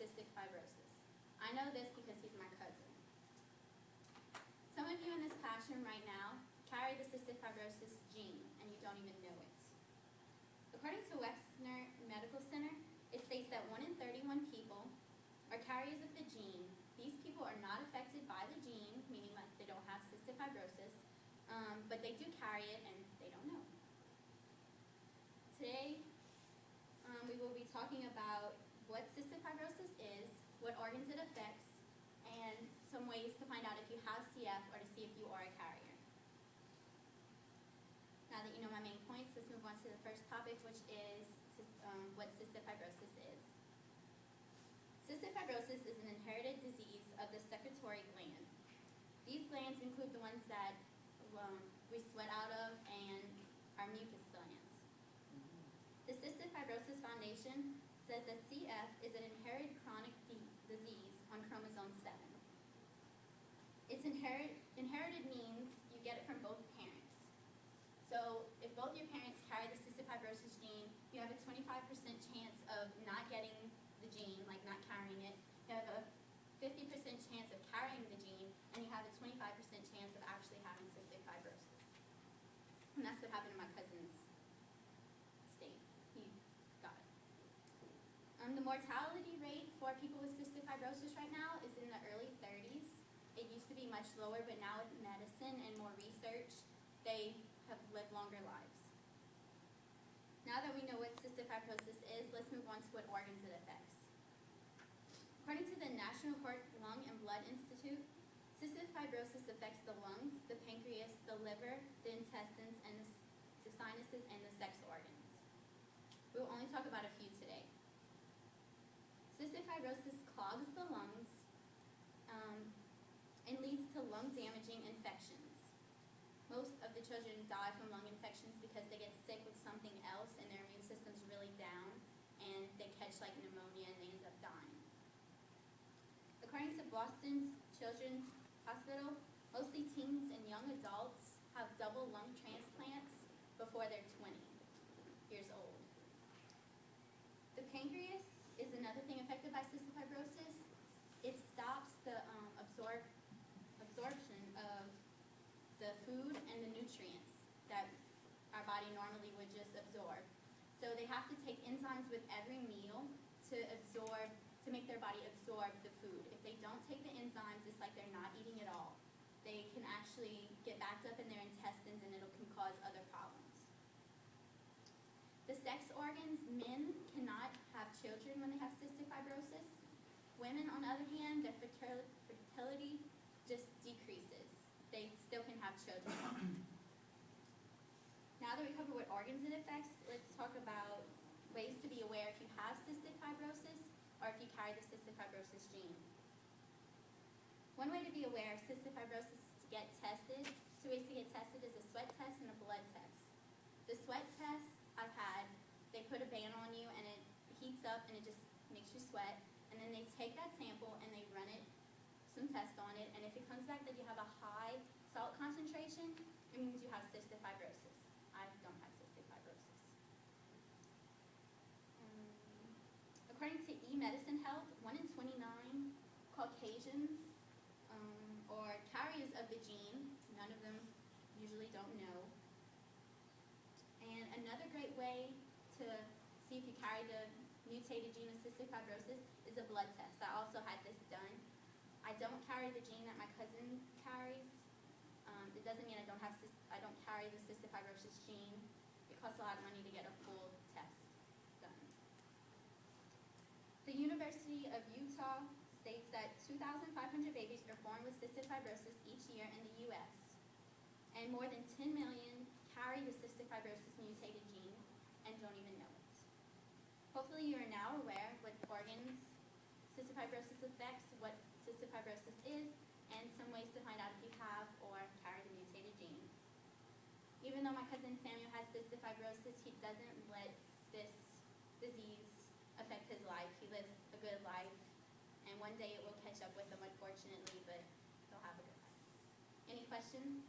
cystic fibrosis. I know this because he's my cousin. Some of you in this classroom right now carry the cystic fibrosis gene, and you don't even know it. According to Wexner Medical Center, it states that 1 in 31 people are carriers of the gene. These people are not affected by the gene, meaning that they don't have cystic fibrosis, but they do carry it and they don't know. Today, we will be talking about what cystic fibrosis is, what organs it affects, and some ways to find out if you have CF or to see if you are a carrier. Now that you know my main points, let's move on to the first topic, which is what cystic fibrosis is. Cystic fibrosis is an inherited disease of the secretory gland. These glands include the ones that we sweat out of and our mucus glands. The Cystic Fibrosis Foundation says that CF is an inherited chronic disease on chromosome 7. It's inherited means you get it from both parents. So if both your parents carry the cystic fibrosis gene, you have a 25% chance of not getting the gene, like not carrying it. You have a 50% chance of carrying the gene, and you have a 25% chance of actually having cystic fibrosis. And that's what happened in my cousin's state. He got it. The mortality rate for people with cystic fibrosis right now is in the early 30s. It used to be much lower, but now with medicine and more research, they have lived longer lives. Now that we know what cystic fibrosis is, let's move on to what organs it affects. According to the National Heart, Lung, and Blood Institute, cystic fibrosis affects the lungs, the pancreas, the liver, the intestines, and the sinuses, and the sex organs. We will only talk about a few today. Cystic fibrosis clogs the lungs and leads to lung-damaging infections. Most of the children die from lung infections because they get sick with something else and their immune system's really down, and they catch like pneumonia and they end up dying. According to Boston's Children's Hospital, mostly teens and young adults have double lung transplants before they're 20 years old. The pancreas is another thing affected by cystic fibrosis. It stops the absorption of the food and the nutrients that our body normally would just absorb. So they have to take enzymes with every meal to make their body absorb the food. If they don't take the enzymes, it's like they're not eating at all. They can actually get backed up in their intestines, and it can cause other problems. The sex organs, men cannot have children when they have cystic fibrosis. Women, on the other hand, their fertility just decreases. They still can have children. Now that we covered what organs it affects, let's talk about ways to be aware if you have cystic fibrosis or if you carry the cystic fibrosis gene. One way to be aware of cystic fibrosis is to get tested. 2 ways to get tested is a sweat test and a blood test. The sweat test I've had, they put a band on you and it heats up and it just makes you sweat. And then they take that sample and they run some tests on it, and if it comes back that you have a high salt concentration, it means you have cystic fibrosis. I don't have cystic fibrosis. According to eMedicine Health, 1 in 29 Caucasians or carriers of the gene, none of them usually don't know. And another great way to see if you carry the mutated gene of cystic fibrosis is a blood test. I also had this done. I don't carry the gene that my cousin carries. It doesn't mean I don't carry the cystic fibrosis gene. It costs a lot of money to get a full test done. The University of Utah states that 2,500 babies are born with cystic fibrosis each year in the U.S., and more than 10 million carry the cystic fibrosis mutated gene and don't even know it. Hopefully you are now aware what organs cystic fibrosis affects, what cystic fibrosis is, and some ways to find out if you have or carry the mutated gene. Even though my cousin Samuel has cystic fibrosis, he doesn't let this disease affect his life. He lives a good life, and one day it will catch up with him, unfortunately, but he'll have a good life. Any questions?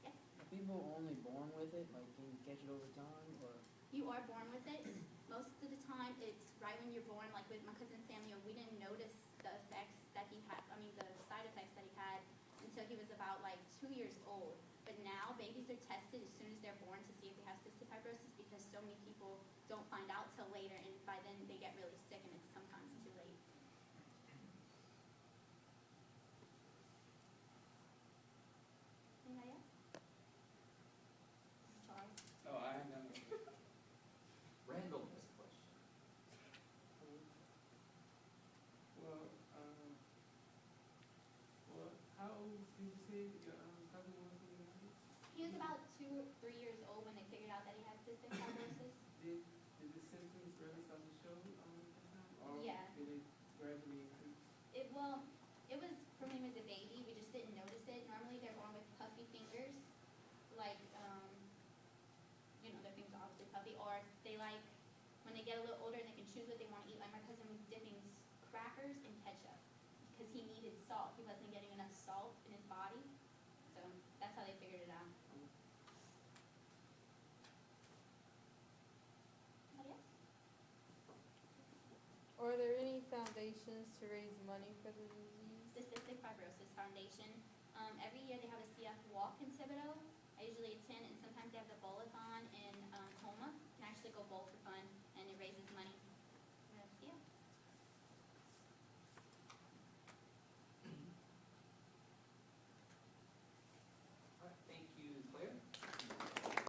Yeah? Are people only born with it? Like, can you catch it over time, or? You are born with it. Most of the time, it's right when you're born, like with my cousin Samuel, we didn't notice the effects that he had, the side effects that he had until he was about like 2 years old. But now babies are tested as soon as they're born to see if they have cystic fibrosis because so many people don't find out till later, and by then they get really sick and it's sometimes too late. Anybody else? Charles? Oh, I have none. Randall has a question. Well, how old did you say your cousin was when you had it? He was about 2 or 3 years old when they figured out that he had cystic fibrosis. Did the symptoms really start to show this time? Or Yeah. did it gradually increase? It was from him as a baby. We just didn't notice it. Normally they're born with puffy fingers, like their fingers are obviously puffy, or they like when they get a little older and they can choose what they want to eat. Like my cousin was dipping crackers in ketchup because he needed salt. He wasn't getting enough salt in his body, so that's how they figured it out. Anybody else? Are there any foundations to raise money for the disease? The Cystic Fibrosis Foundation. Every year they have a CF walk in Thibodeau. I usually attend, and sometimes they have the bowl-a-thon in